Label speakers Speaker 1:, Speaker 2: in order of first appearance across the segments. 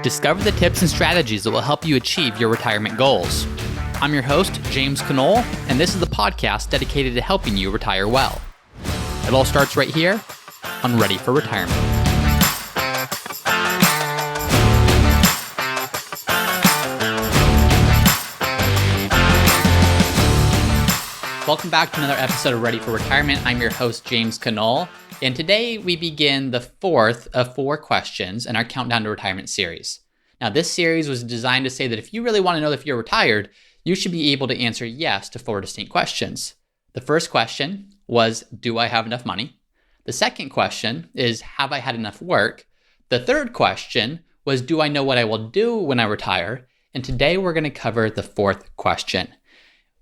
Speaker 1: Discover the tips and strategies that will help you achieve your retirement goals. I'm your host, James Knoll, and this is the podcast dedicated to helping you retire well. It all starts right here on Ready for Retirement. Welcome back to another episode of Ready for Retirement. I'm your host, James Knoll, and today we begin the fourth of 4 questions in our Countdown to Retirement series. Now, this series was designed to say that if you really want to know if you're retired, you should be able to answer yes to 4 distinct questions. The first question was, do I have enough money? The second question is, have I had enough work? The third question was, do I know what I will do when I retire? And today we're going to cover the fourth question.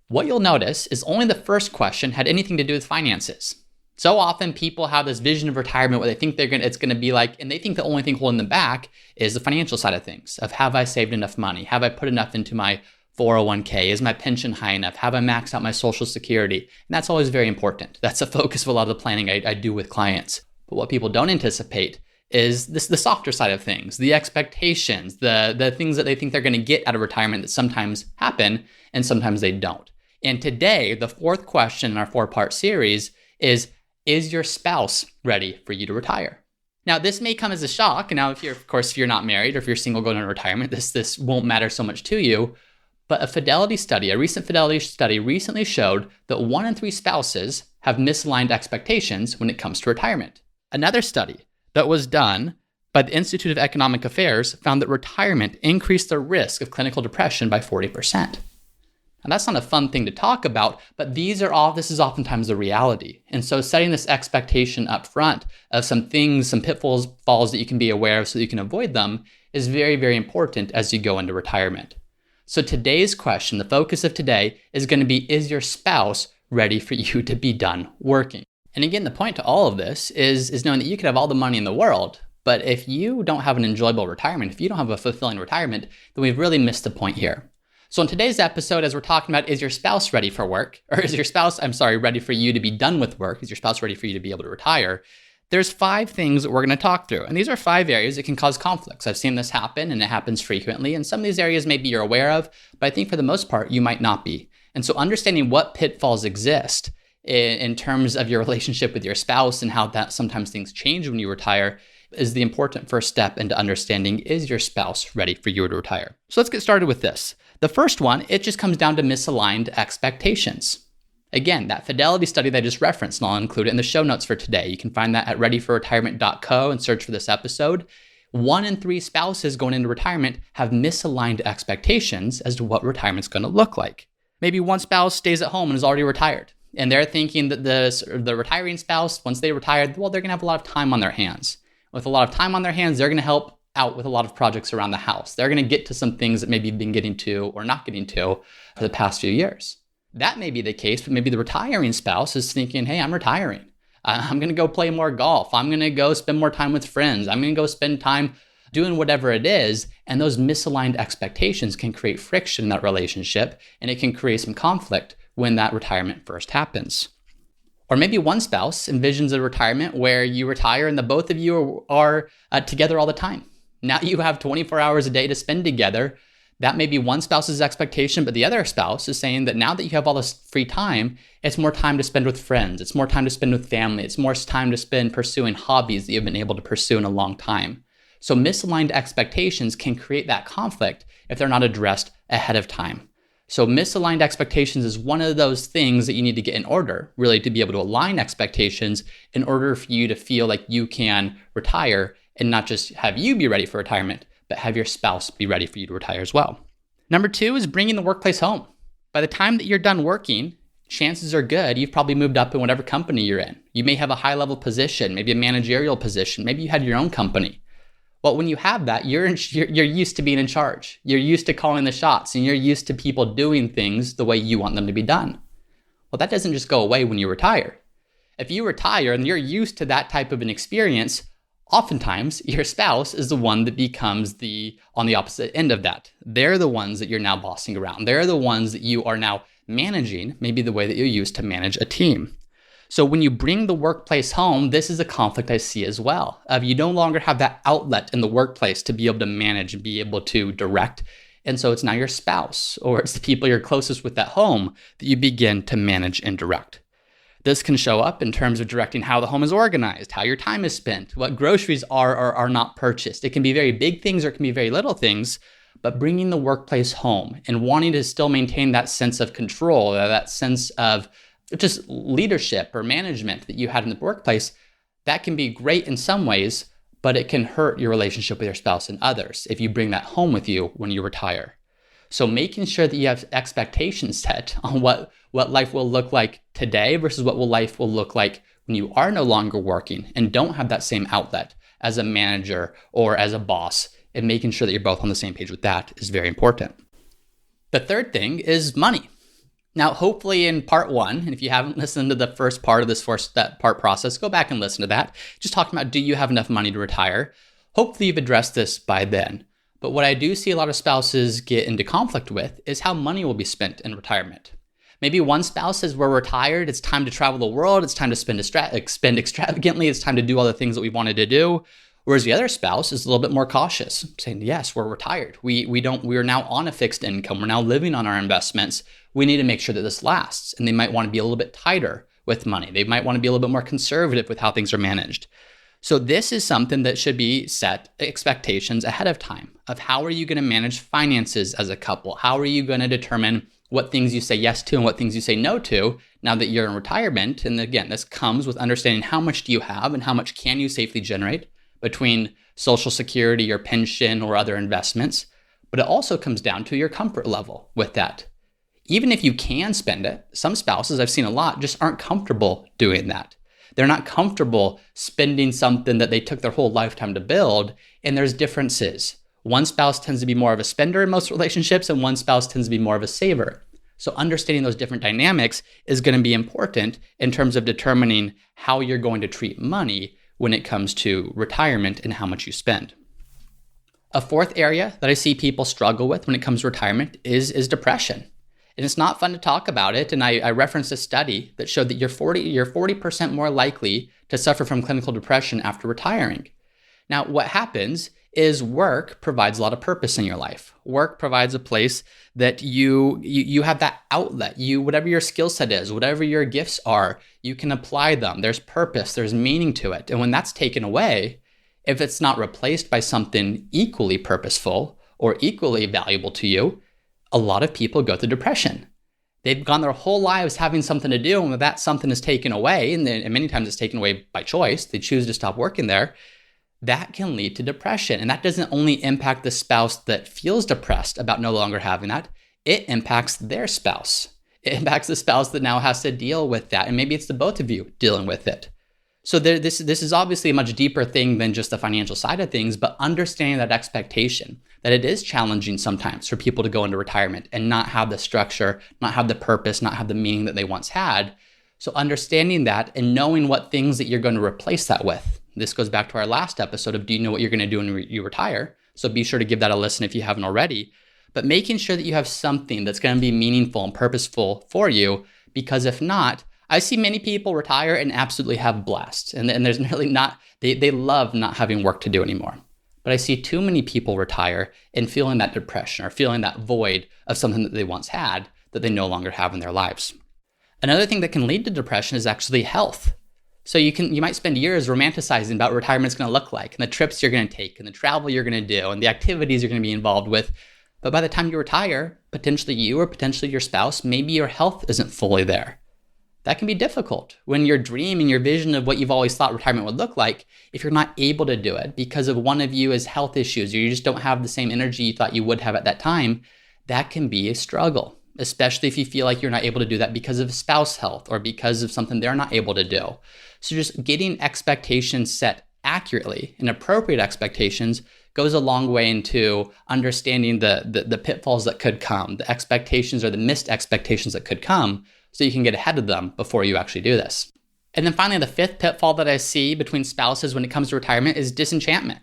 Speaker 1: What you'll notice is only the first question had anything to do with finances. So often people have this vision of retirement where they think it's going to be like, and they think the only thing holding them back is the financial side of things, of have I saved enough money? Have I put enough into my 401k? Is my pension high enough? Have I maxed out my Social Security? And that's always very important. That's the focus of a lot of the planning I do with clients. But what people don't anticipate is the softer side of things, the expectations, the things that they think they're going to get out of retirement that sometimes happen and sometimes they don't. And today, the fourth question in our 4-part series is your spouse ready for you to retire? Now, this may come as a shock. Now, if you're not married or if you're single going into retirement, this won't matter so much to you. But a recent fidelity study recently showed that 1 in 3 spouses have misaligned expectations when it comes to retirement. Another study that was done by the Institute of Economic Affairs found that retirement increased the risk of clinical depression by 40%. And that's not a fun thing to talk about, but this is oftentimes the reality. And so setting this expectation up front of some pitfalls that you can be aware of so that you can avoid them is very, very important as you go into retirement. So today's question, the focus of today, is going to be, is your spouse ready for you to be done working? And again, the point to all of this is knowing that you could have all the money in the world, but if you don't have an enjoyable retirement, if you don't have a fulfilling retirement, then we've really missed the point here. So in today's episode, as we're talking about, is your spouse ready for work? Or is your spouse, ready for you to be done with work? Is your spouse ready for you to be able to retire? There's 5 things that we're going to talk through. And these are 5 areas that can cause conflicts. I've seen this happen, and it happens frequently. And some of these areas maybe you're aware of, but I think for the most part, you might not be. And so understanding what pitfalls exist in terms of your relationship with your spouse and how that sometimes things change when you retire is the important first step into understanding, is your spouse ready for you to retire? So let's get started with this. The first one, it just comes down to misaligned expectations. Again, that fidelity study that I just referenced, and I'll include it in the show notes for today. You can find that at readyforretirement.co and search for this episode. 1 in 3 spouses going into retirement have misaligned expectations as to what retirement's going to look like. Maybe one spouse stays at home and is already retired, and they're thinking that the retiring spouse, once they retire, well, they're going to have a lot of time on their hands. With a lot of time on their hands, they're going to help out with a lot of projects around the house. They're going to get to some things that maybe you've been getting to or not getting to for the past few years. That may be the case, but maybe the retiring spouse is thinking, hey, I'm retiring. I'm going to go play more golf. I'm going to go spend more time with friends. I'm going to go spend time doing whatever it is. And those misaligned expectations can create friction in that relationship, and it can create some conflict when that retirement first happens. Or maybe one spouse envisions a retirement where you retire and the both of you are together all the time. Now you have 24 hours a day to spend together. That may be one spouse's expectation, but the other spouse is saying that now that you have all this free time, it's more time to spend with friends. It's more time to spend with family. It's more time to spend pursuing hobbies that you've been able to pursue in a long time. So misaligned expectations can create that conflict if they're not addressed ahead of time. So misaligned expectations is one of those things that you need to get in order, really, to be able to align expectations in order for you to feel like you can retire and not just have you be ready for retirement, but have your spouse be ready for you to retire as well. Number 2 is bringing the workplace home. By the time that you're done working, chances are good you've probably moved up in whatever company you're in. You may have a high-level position, maybe a managerial position, maybe you had your own company. Well, when you have that, you're used to being in charge. You're used to calling the shots, and you're used to people doing things the way you want them to be done. Well, that doesn't just go away when you retire. If you retire and you're used to that type of an experience, oftentimes your spouse is the one that becomes on the opposite end of that. They're the ones that you're now bossing around. They're the ones that you are now managing, maybe the way that you used to manage a team. So when you bring the workplace home, this is a conflict I see as well. You no longer have that outlet in the workplace to be able to manage and be able to direct. And so it's now your spouse or it's the people you're closest with at home that you begin to manage and direct. This can show up in terms of directing how the home is organized, how your time is spent, what groceries are or are not purchased. It can be very big things or it can be very little things, but bringing the workplace home and wanting to still maintain that sense of control, that sense of just leadership or management that you had in the workplace, that can be great in some ways, but it can hurt your relationship with your spouse and others if you bring that home with you when you retire. So making sure that you have expectations set on what life will look like today versus what life will look like when you are no longer working and don't have that same outlet as a manager or as a boss, and making sure that you're both on the same page with that is very important. The third thing is money. Now, hopefully in part 1, and if you haven't listened to the first part of this that part process, go back and listen to that. Just talking about, do you have enough money to retire? Hopefully you've addressed this by then. But what I do see a lot of spouses get into conflict with is how money will be spent in retirement. Maybe one spouse says, we're retired, it's time to travel the world, it's time to spend extravagantly, it's time to do all the things that we wanted to do. Whereas the other spouse is a little bit more cautious, saying, yes, we're retired. We are now on a fixed income. We're now living on our investments. We need to make sure that this lasts. And they might want to be a little bit tighter with money. They might want to be a little bit more conservative with how things are managed. So this is something that should be set expectations ahead of time of how are you going to manage finances as a couple? How are you going to determine what things you say yes to and what things you say no to now that you're in retirement? And again, this comes with understanding how much do you have and how much can you safely generate between Social Security or pension or other investments. But it also comes down to your comfort level with that. Even if you can spend it, some spouses I've seen a lot just aren't comfortable doing that. They're not comfortable spending something that they took their whole lifetime to build, and there's differences. One spouse tends to be more of a spender in most relationships, and one spouse tends to be more of a saver. So understanding those different dynamics is going to be important in terms of determining how you're going to treat money when it comes to retirement and how much you spend. A fourth area that I see people struggle with when it comes to retirement is depression. And it's not fun to talk about it. And I referenced a study that showed that you're 40% more likely to suffer from clinical depression after retiring. Now, what happens is work provides a lot of purpose in your life. Work provides a place that you have that outlet. Whatever your skill set is, whatever your gifts are, you can apply them. There's purpose, there's meaning to it. And when that's taken away, if it's not replaced by something equally purposeful or equally valuable to you, a lot of people go through depression. They've gone their whole lives having something to do, and when that something is taken away, and many times it's taken away by choice, they choose to stop working there, that can lead to depression. And that doesn't only impact the spouse that feels depressed about no longer having that, it impacts their spouse. It impacts the spouse that now has to deal with that. And maybe it's the both of you dealing with it. So this is obviously a much deeper thing than just the financial side of things, but understanding that expectation, that it is challenging sometimes for people to go into retirement and not have the structure, not have the purpose, not have the meaning that they once had. So understanding that and knowing what things that you're going to replace that with. This goes back to our last episode of do you know what you're going to do when you retire? So be sure to give that a listen if you haven't already. But making sure that you have something that's going to be meaningful and purposeful for you, because if not, I see many people retire and absolutely have blast. And there's really not, they love not having work to do anymore. But I see too many people retire and feeling that depression or feeling that void of something that they once had that they no longer have in their lives. Another thing that can lead to depression is actually health. So you might spend years romanticizing about what retirement's going to look like and the trips you're going to take and the travel you're going to do and the activities you're going to be involved with. But by the time you retire, potentially you or potentially your spouse, maybe your health isn't fully there. That can be difficult when your dream and your vision of what you've always thought retirement would look like, if you're not able to do it because of one of you has health issues or you just don't have the same energy you thought you would have at that time, that can be a struggle, especially if you feel like you're not able to do that because of spouse health or because of something they're not able to do. So just getting expectations set accurately and appropriate expectations goes a long way into understanding the pitfalls that could come, the expectations or the missed expectations that could come, so you can get ahead of them before you actually do this. And then finally, the fifth pitfall that I see between spouses when it comes to retirement is disenchantment.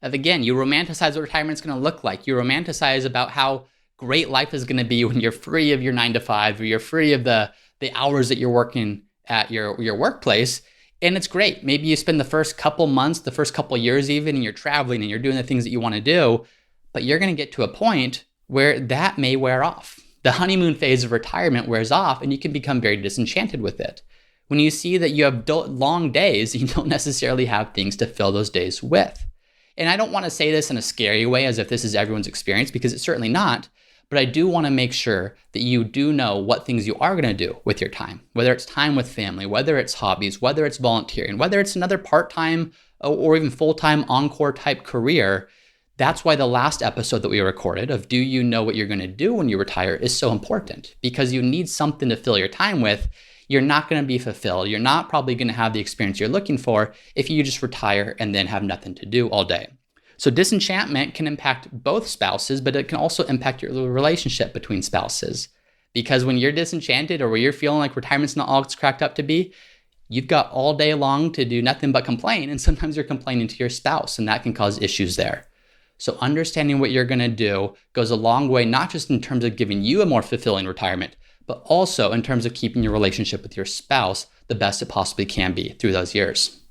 Speaker 1: Again, you romanticize what retirement is going to look like. You romanticize about how great life is going to be when you're free of your 9 to 5 or you're free of the hours that you're working at your workplace. And it's great. Maybe you spend the first couple months, the first couple years even, and you're traveling and you're doing the things that you want to do, but you're going to get to a point where that may wear off. The honeymoon phase of retirement wears off and you can become very disenchanted with it. When you see that you have long days, you don't necessarily have things to fill those days with. And I don't want to say this in a scary way as if this is everyone's experience, because it's certainly not. But I do want to make sure that you do know what things you are going to do with your time, whether it's time with family, whether it's hobbies, whether it's volunteering, whether it's another part-time or even full-time encore type career. That's why the last episode that we recorded of Do You Know What You're going to Do When You Retire is so important, because you need something to fill your time with. You're not going to be fulfilled. You're not probably going to have the experience you're looking for if you just retire and then have nothing to do all day. So disenchantment can impact both spouses, but it can also impact your relationship between spouses. Because when you're disenchanted or when you're feeling like retirement's not all it's cracked up to be, you've got all day long to do nothing but complain. And sometimes you're complaining to your spouse, and that can cause issues there. So understanding what you're going to do goes a long way, not just in terms of giving you a more fulfilling retirement, but also in terms of keeping your relationship with your spouse the best it possibly can be through those years.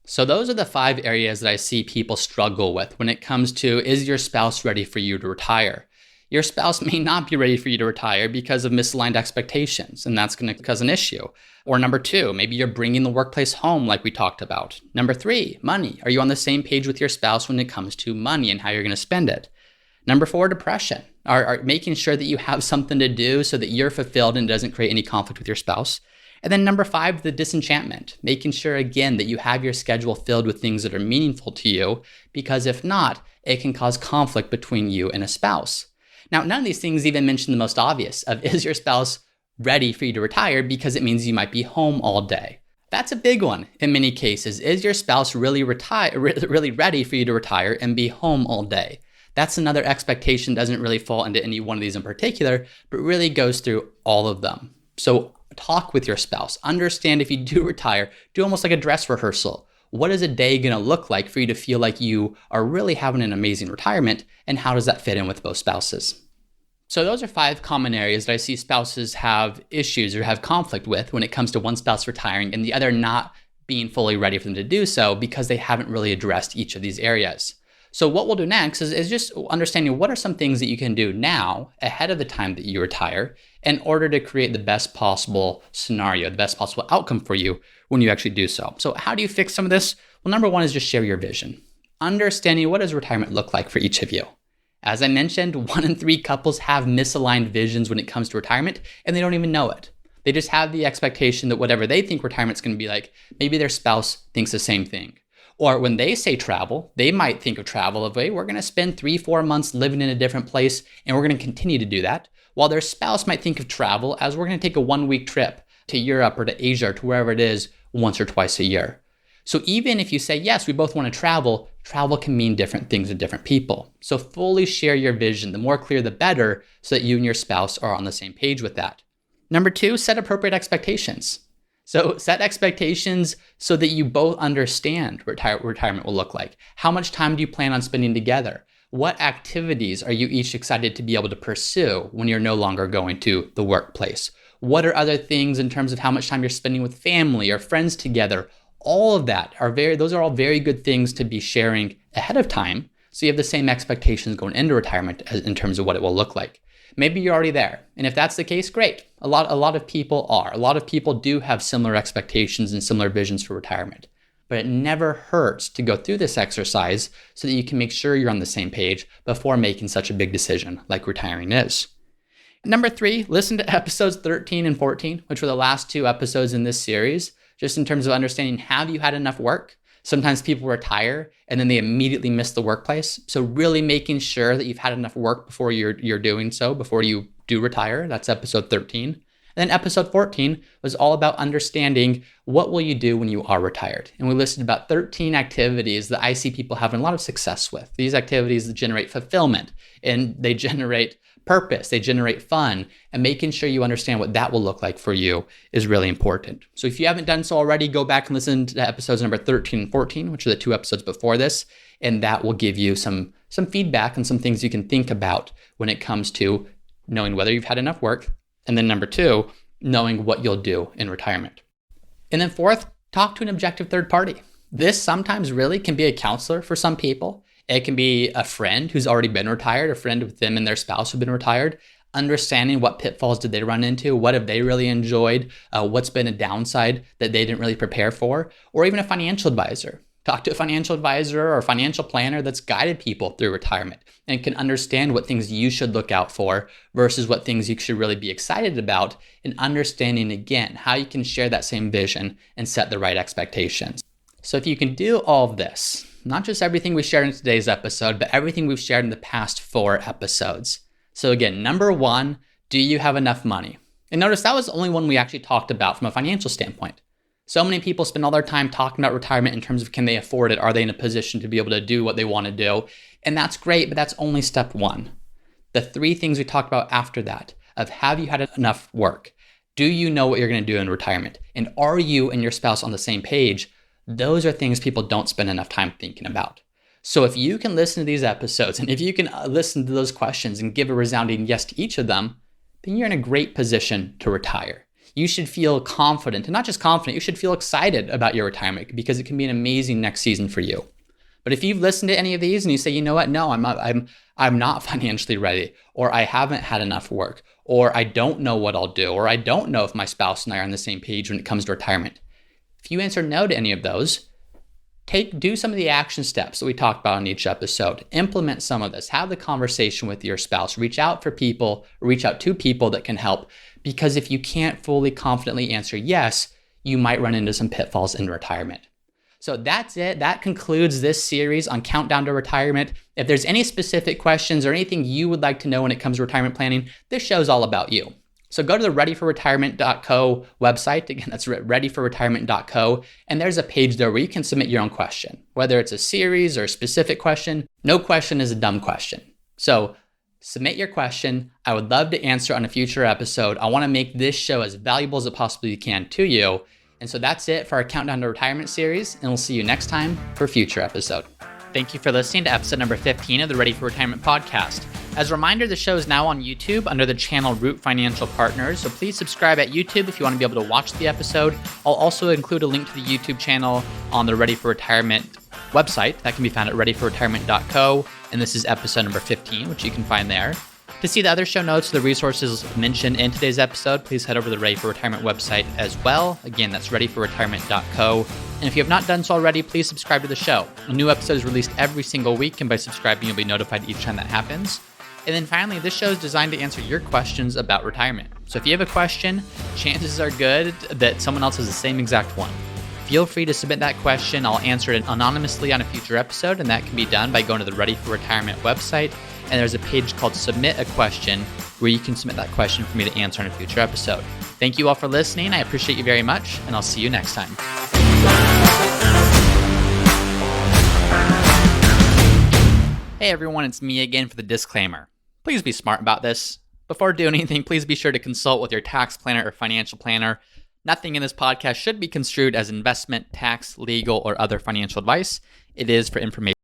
Speaker 1: So those are the 5 areas that I see people struggle with when it comes to, is your spouse ready for you to retire? Your spouse may not be ready for you to retire because of misaligned expectations, and that's going to cause an issue. Or number 2, maybe you're bringing the workplace home like we talked about. Number 3, money. Are you on the same page with your spouse when it comes to money and how you're going to spend it? Number 4, depression. Are making sure that you have something to do so that you're fulfilled and it doesn't create any conflict with your spouse. And then number 5, the disenchantment, making sure again that you have your schedule filled with things that are meaningful to you, because if not, it can cause conflict between you and a spouse. Now, none of these things even mention the most obvious of, is your spouse ready for you to retire, because it means you might be home all day. That's a big one in many cases. Is your spouse really ready for you to retire and be home all day? That's another expectation, doesn't really fall into any one of these in particular, but really goes through all of them. So talk with your spouse. Understand if you do retire, do almost like a dress rehearsal. What is a day going to look like for you to feel like you are really having an amazing retirement, and how does that fit in with both spouses? So those are 5 common areas that I see spouses have issues or have conflict with when it comes to one spouse retiring and the other not being fully ready for them to do so because they haven't really addressed each of these areas. So what we'll do next is just understanding what are some things that you can do now ahead of the time that you retire in order to create the best possible scenario, the best possible outcome for you when you actually do so. So how do you fix some of this? Well, number 1 is just share your vision. Understanding what does retirement look like for each of you. As I mentioned, 1 in 3 couples have misaligned visions when it comes to retirement, and they don't even know it. They just have the expectation that whatever they think retirement's going to be like, maybe their spouse thinks the same thing. Or when they say travel, they might think of travel of, hey, we're going to spend 3-4 months living in a different place, and we're going to continue to do that. While their spouse might think of travel as we're going to take a 1-week trip to Europe or to Asia or to wherever it is once or twice a year. So even if you say, yes, we both want to travel, travel can mean different things to different people. So fully share your vision. The more clear, the better, so that you and your spouse are on the same page with that. Number 2, set appropriate expectations. So set expectations so that you both understand what retirement will look like. How much time do you plan on spending together? What activities are you each excited to be able to pursue when you're no longer going to the workplace? What are other things in terms of how much time you're spending with family or friends together? All of that those are all very good things to be sharing ahead of time, so you have the same expectations going into retirement as in terms of what it will look like. Maybe you're already there. And if that's the case, great. A lot of people are. A lot of people do have similar expectations and similar visions for retirement. But it never hurts to go through this exercise so that you can make sure you're on the same page before making such a big decision like retiring is. Number 3, listen to episodes 13 and 14, which were the last 2 episodes in this series, just in terms of understanding, have you had enough work? Sometimes people retire and then they immediately miss the workplace. So really making sure that you've had enough work before you're doing so, before you do retire. That's episode 13. And then episode 14 was all about understanding what will you do when you are retired. And we listed about 13 activities that I see people having a lot of success with. These activities that generate fulfillment and they generate purpose, they generate fun, and making sure you understand what that will look like for you is really important. So if you haven't done so already, go back and listen to episodes number 13 and 14, which are the 2 episodes before this, and that will give you some feedback and some things you can think about when it comes to knowing whether you've had enough work, and then number 2, knowing what you'll do in retirement. And then fourth, talk to an objective third party. This sometimes really can be a counselor for some people. It can be a friend who's already been retired, a friend with them and their spouse who've been retired, understanding what pitfalls did they run into, what have they really enjoyed, what's been a downside that they didn't really prepare for, or even a financial advisor. Talk to a financial advisor or a financial planner that's guided people through retirement and can understand what things you should look out for versus what things you should really be excited about, and understanding, again, how you can share that same vision and set the right expectations. So if you can do all of this, not just everything we shared in today's episode, but everything we've shared in the past 4 episodes. So again, number 1, do you have enough money? And notice that was the only one we actually talked about from a financial standpoint. So many people spend all their time talking about retirement in terms of, can they afford it? Are they in a position to be able to do what they want to do? And that's great, but that's only step 1. The 3 things we talked about after that of, have you had enough work? Do you know what you're going to do in retirement? And are you and your spouse on the same page? Those are things people don't spend enough time thinking about. So if you can listen to these episodes, and if you can listen to those questions and give a resounding yes to each of them, then you're in a great position to retire. You should feel confident, and not just confident, you should feel excited about your retirement, because it can be an amazing next season for you. But if you've listened to any of these and you say, you know what, no, I'm not financially ready, or I haven't had enough work, or I don't know what I'll do, or I don't know if my spouse and I are on the same page when it comes to retirement. If you answer no to any of those, do some of the action steps that we talked about in each episode. Implement some of this. Have the conversation with your spouse. Reach out to people that can help. Because if you can't fully confidently answer yes, you might run into some pitfalls in retirement. So that's it. That concludes this series on Countdown to Retirement. If there's any specific questions or anything you would like to know when it comes to retirement planning, this show's all about you. So go to the readyforretirement.co website. Again, that's readyforretirement.co. And there's a page there where you can submit your own question. Whether it's a series or a specific question, no question is a dumb question. So submit your question. I would love to answer on a future episode. I want to make this show as valuable as it possibly can to you. And so that's it for our Countdown to Retirement series. And we'll see you next time for a future episode. Thank you for listening to episode number 15 of the Ready for Retirement podcast. As a reminder, the show is now on YouTube under the channel Root Financial Partners, so please subscribe at YouTube if you want to be able to watch the episode. I'll also include a link to the YouTube channel on the Ready for Retirement website. That can be found at readyforretirement.co, and this is episode number 15, which you can find there. To see the other show notes, the resources mentioned in today's episode, please head over to the Ready for Retirement website as well. Again, that's readyforretirement.co. And if you have not done so already, please subscribe to the show. A new episode is released every single week, and by subscribing, you'll be notified each time that happens. And then finally, this show is designed to answer your questions about retirement. So if you have a question, chances are good that someone else has the same exact one. Feel free to submit that question. I'll answer it anonymously on a future episode, and that can be done by going to the Ready for Retirement website. And there's a page called Submit a Question where you can submit that question for me to answer in a future episode. Thank you all for listening. I appreciate you very much, and I'll see you next time. Hey everyone, it's me again for the disclaimer. Please be smart about this. Before doing anything, please be sure to consult with your tax planner or financial planner. Nothing in this podcast should be construed as investment, tax, legal, or other financial advice. It is for information.